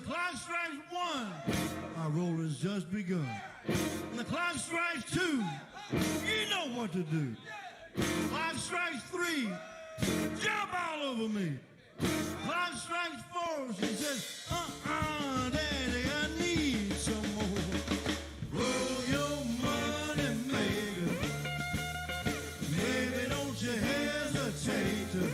clock strikes one, our roll has just begun. When the clock strikes two, you know what to do. Clock strikes three, jump all over me. Clock strikes four, she says, Daddy, I need some more. Roll your money, baby. Baby, don't you hesitate to.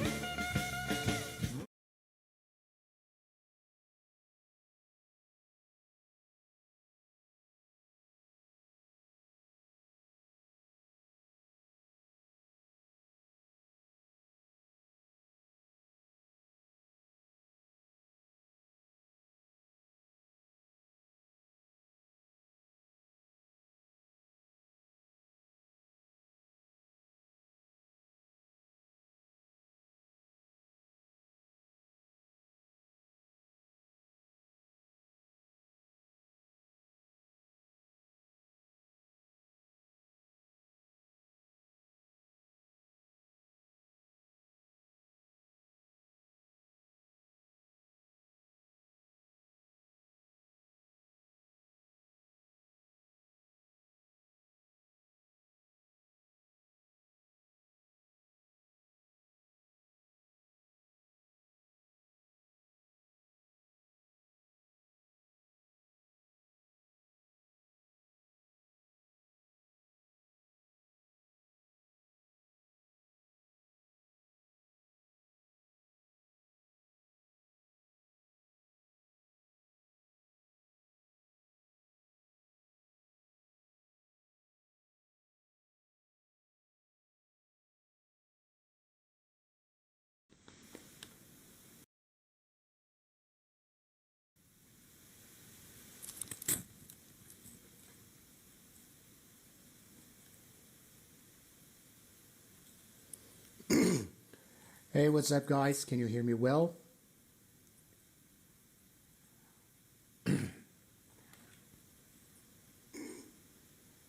Hey, what's up, guys? Can you hear me well?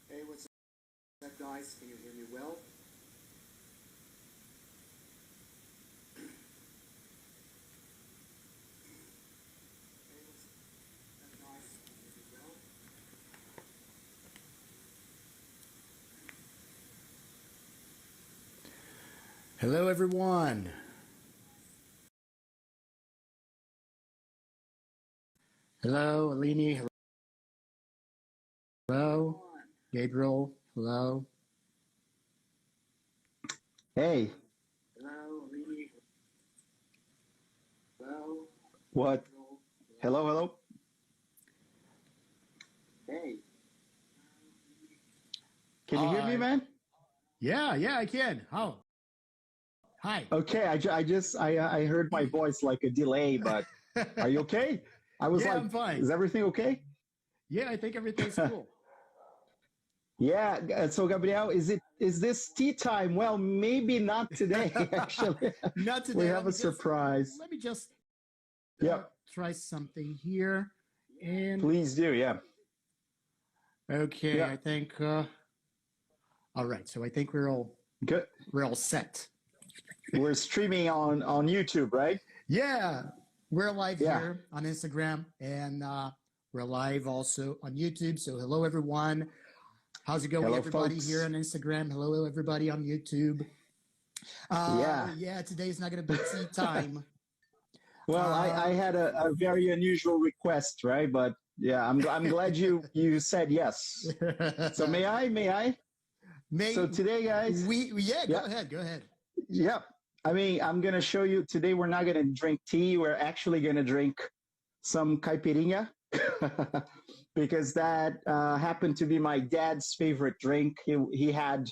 Hey, what's up, guys? Can you hear me well? Hello, everyone. Hello, Alini. Hello, Gabriel. Hello. Hey. Hello, Alini. Hello. What? Hello, hello. Hey. Can you hear me, man? Yeah, I can. Oh, hi. Okay, I heard my voice like a delay, but are you okay? I was Yeah, like, I'm fine. is everything okay? Yeah, I think everything's cool. Yeah. So Gabriel, is this tea time? Well, maybe not today. Actually, Not today. we have a surprise. Let me just Yeah. try something here. And Please do. Yeah. okay, Yeah. I think. All right, so I think we're all Good. set. We're streaming on YouTube, right? Yeah, we're live Yeah. here on Instagram, and we're live also on YouTube. So hello, everyone. How's it going, Hello, everybody folks. here on Instagram? Hello, everybody on YouTube. Yeah, today's not going to be tea time. Well, I had a very unusual request, right? But yeah, I'm glad you said yes. So may I? So today, guys. Go ahead. Yeah. I mean, I'm gonna show you today. We're not gonna drink tea. We're actually gonna drink some caipirinha because that happened to be my dad's favorite drink. He had,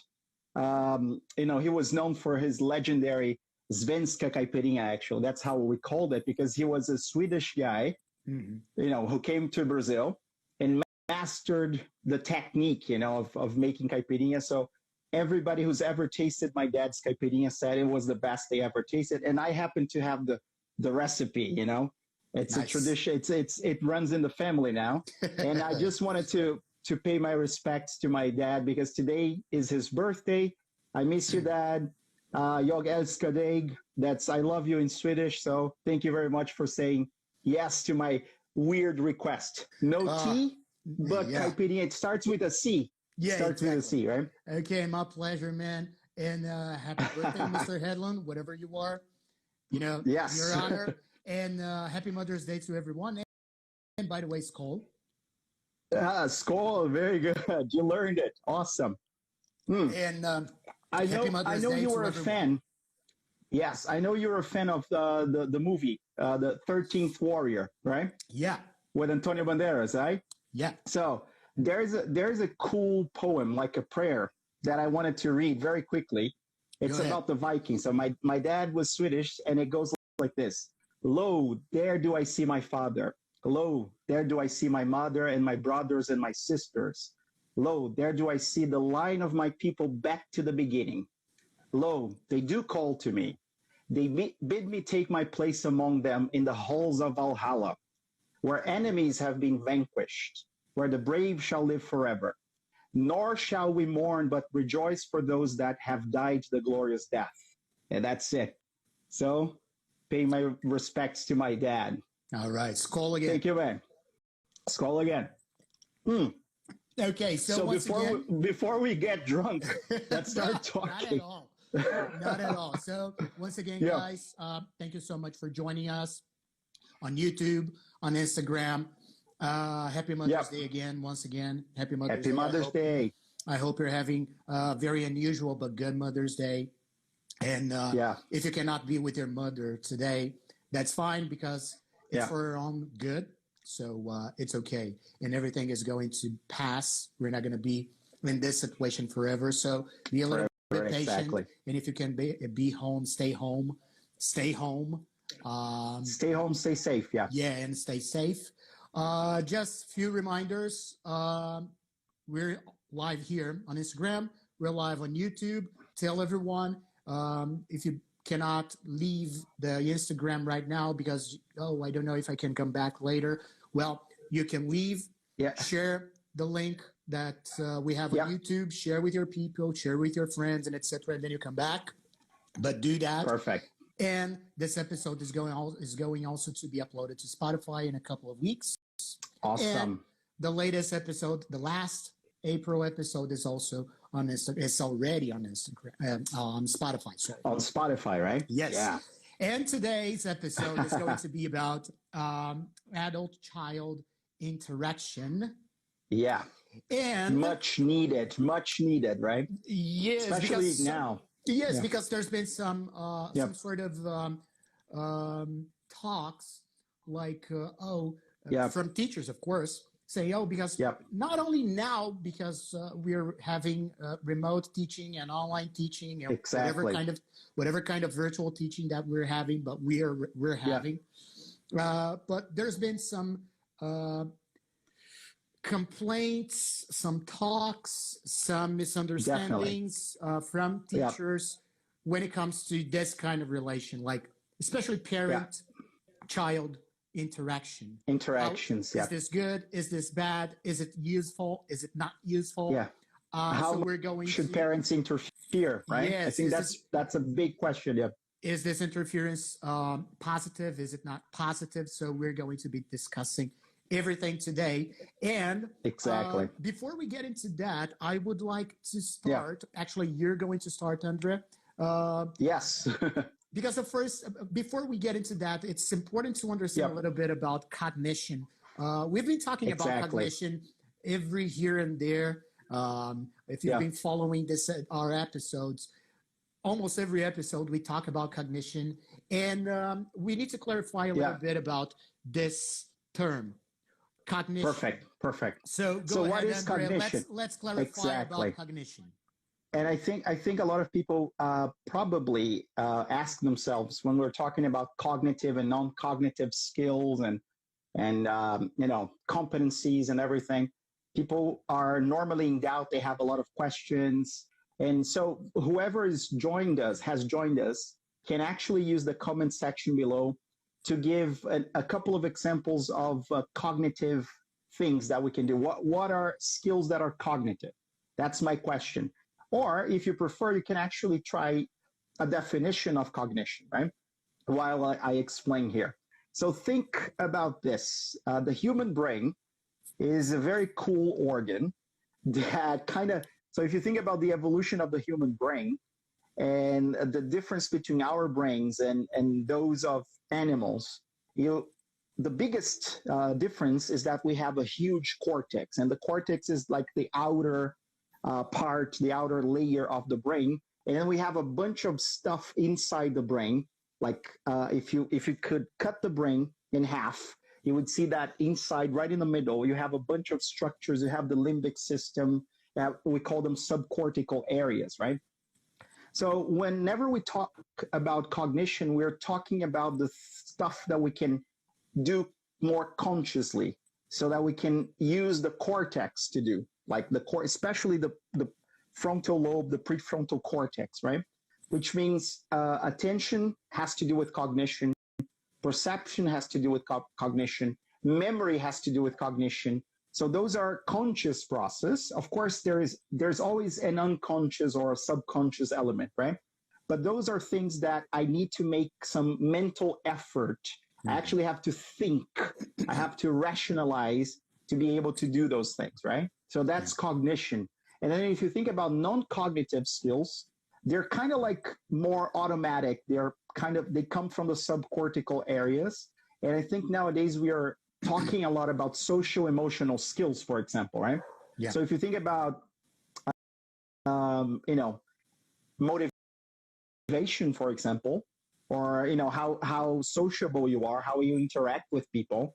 he was known for his legendary Svenska caipirinha. Actually, that's how we called it because he was a Swedish guy, who came to Brazil and mastered the technique, of making caipirinha. So everybody who's ever tasted my dad's caipirinha said it was the best they ever tasted, and I happen to have the recipe. It's Nice. a tradition. It runs in the family now, and I just wanted to pay my respects to my dad because today is his birthday. I miss you, Dad. Jag älskar dig. That's I love you in Swedish. So thank you very much for saying yes to my weird request. No T, but caipirinha. It starts with a C. Yeah, starts with a C, right? Okay, my pleasure, man. And happy birthday, Mr. Headland, whatever you are. You know, Yes. your honor. And happy Mother's Day to everyone. And by the way, Skol. Skol, very good. You learned it. Awesome. And I know you were a fan. Yes, I know you're a fan of the movie, the 13th Warrior, right? Yeah. With Antonio Banderas, right? Yeah. So there's a cool poem, like a prayer, that I wanted to read very quickly. It's about the Vikings. So my dad was Swedish, and it goes like this. Lo, there do I see my father. Lo, there do I see my mother and my brothers and my sisters. Lo, there do I see the line of my people back to the beginning. Lo, they do call to me. They bid me take my place among them in the halls of Valhalla, where enemies have been vanquished, where the brave shall live forever. Nor shall we mourn, but rejoice for those that have died the glorious death. And that's it. So, pay my respects to my dad. All right. Skol again. Thank you, man. Skol again. Okay. So before we get drunk, let's start talking. Not at all. Not at all. So once again, guys, thank you so much for joining us on YouTube, on Instagram. Happy Mother's Day again. Once again, happy Mother's Day. Happy Mother's Day. I hope you're having a very unusual but good Mother's Day. And if you cannot be with your mother today, that's fine, because it's for her own good. So it's okay. And everything is going to pass. We're not going to be in this situation forever. So be a little bit patient. Exactly. And if you can be home, stay home. Stay home. Stay home, stay safe. Yeah. Yeah, and stay safe. Just a few reminders. We're live here on Instagram. We're live on YouTube. Tell everyone, if you cannot leave the Instagram right now because, I don't know if I can come back later. Well, you can leave, share the link that we have on YouTube, share with your people, share with your friends, and etc. And then you come back. But do that. Perfect. And this episode is going also to be uploaded to Spotify in a couple of weeks. Awesome. And the latest episode, the last April episode, is also on Instagram. It's already on Instagram, on Spotify. Sorry. On Spotify, right? Yes. Yeah. And today's episode is going to be about adult-child interaction. Yeah. And much needed, right? Yes. Especially now. Yes, because there's been some sort of talks like, from teachers, of course, say, because not only now, because we're having remote teaching and online teaching, and whatever kind of virtual teaching that we're having, but we're having. But there's been some complaints, some talks, some misunderstandings from teachers when it comes to this kind of relation, like especially parent-child interaction. Interactions, Is this good? Is this bad? Is it useful? Is it not useful? Yeah. How so we're going should parents interfere, right? Yes, I think that's a big question, yeah. Is this interference positive? Is it not positive? So we're going to be discussing everything today. And before we get into that, I would like to start. Actually, you're going to start, Andre. Yes. Because before we get into that, it's important to understand a little bit about cognition. We've been talking about cognition every here and there. If you've been following our episodes, almost every episode we talk about cognition, and we need to clarify a little bit about this term, cognition. Perfect. So go ahead, what is Andrea. cognition? Let's clarify about cognition. And I think a lot of people probably ask themselves when we're talking about cognitive and non-cognitive skills and competencies and everything. People are normally in doubt. They have a lot of questions, and so whoever has joined us can actually use the comment section below to give a couple of examples of cognitive things that we can do. What are skills that are cognitive? That's my question. Or if you prefer, you can actually try a definition of cognition, right? While I explain here. So think about this. The human brain is a very cool organ that kind of, so if you think about the evolution of the human brain and the difference between our brains and those of animals, the biggest difference is that we have a huge cortex, and the cortex is like the outer part, the outer layer of the brain. And then we have a bunch of stuff inside the brain. Like if you could cut the brain in half, you would see that inside, right in the middle, you have a bunch of structures. You have the limbic system. We call them subcortical areas, right? So whenever we talk about cognition, we're talking about the stuff that we can do more consciously, so that we can use the cortex to do, like especially the frontal lobe, the prefrontal cortex, right? Which means attention has to do with cognition, perception has to do with cognition, memory has to do with cognition. So those are conscious process. Of course, there's always an unconscious or a subconscious element, right? But those are things that I need to make some mental effort. I actually have to think. I have to rationalize to be able to do those things, right? So that's cognition. And then if you think about non-cognitive skills, they're kind of like more automatic. They come from the subcortical areas. And I think nowadays we are talking a lot about social emotional skills, for example, right? Yeah. So if you think about, motivation, for example, or, how sociable you are, how you interact with people,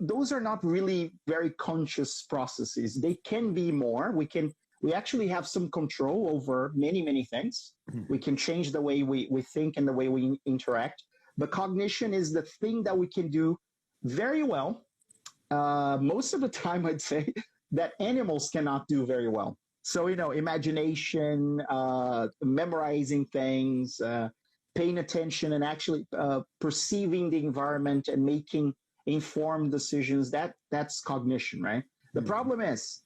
those are not really very conscious processes. They can be more. We actually have some control over many, many things. We can change the way we think and the way we interact. But cognition is the thing that we can do very well. Most of the time, I'd say, that animals cannot do very well. So, imagination, memorizing things, paying attention and actually perceiving the environment and making informed decisions, that's cognition, right? The problem is,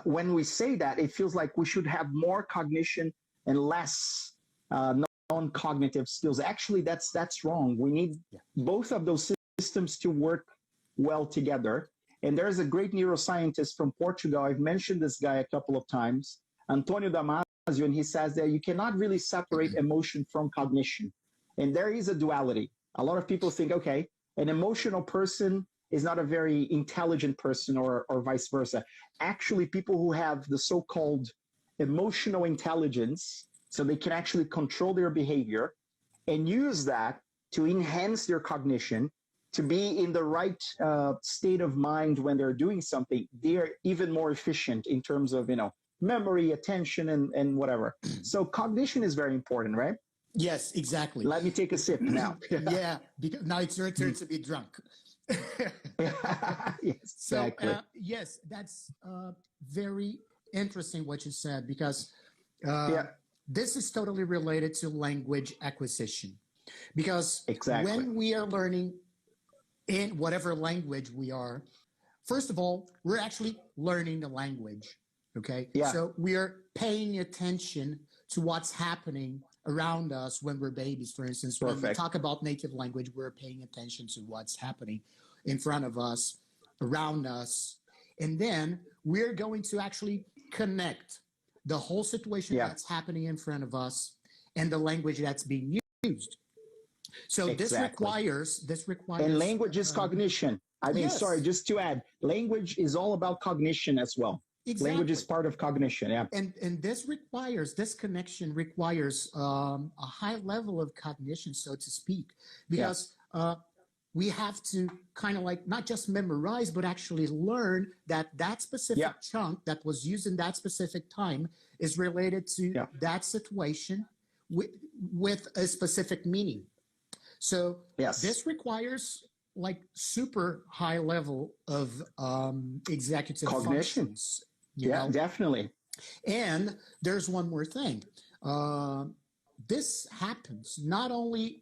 when we say that, it feels like we should have more cognition and less non-cognitive skills. Actually, that's wrong. We need both of those systems to work well together. And there's a great neuroscientist from Portugal. I've mentioned this guy a couple of times, Antonio Damasio, and he says that you cannot really separate emotion from cognition. And there is a duality. A lot of people think, okay, an emotional person is not a very intelligent person or vice versa. Actually, people who have the so-called emotional intelligence, so they can actually control their behavior and use that to enhance their cognition, to be in the right state of mind when they're doing something, they're even more efficient in terms of, memory, attention, and whatever. So cognition is very important, right? Yes, exactly. Let me take a sip now. Yeah, because now it's your turn to be drunk. Yes, exactly. So, yes, that's very interesting what you said, because this is totally related to language acquisition. Because when we are learning in whatever language we are, first of all, we're actually learning the language, okay? Yeah. So we are paying attention to what's happening around us when we're babies. For instance, when we talk about native language, we're paying attention to what's happening in front of us, around us. And then we're going to actually connect the whole situation that's happening in front of us and the language that's being used. So this requires and language is cognition. I mean, sorry, just to add, language is all about cognition as well. Exactly. Language is part of cognition. Yeah. And this connection requires a high level of cognition, so to speak, because we have to kind of like not just memorize, but actually learn that specific chunk that was used in that specific time is related to that situation with a specific meaning. So this requires like super high level of executive cognition. Functions. Definitely. And there's one more thing. This happens not only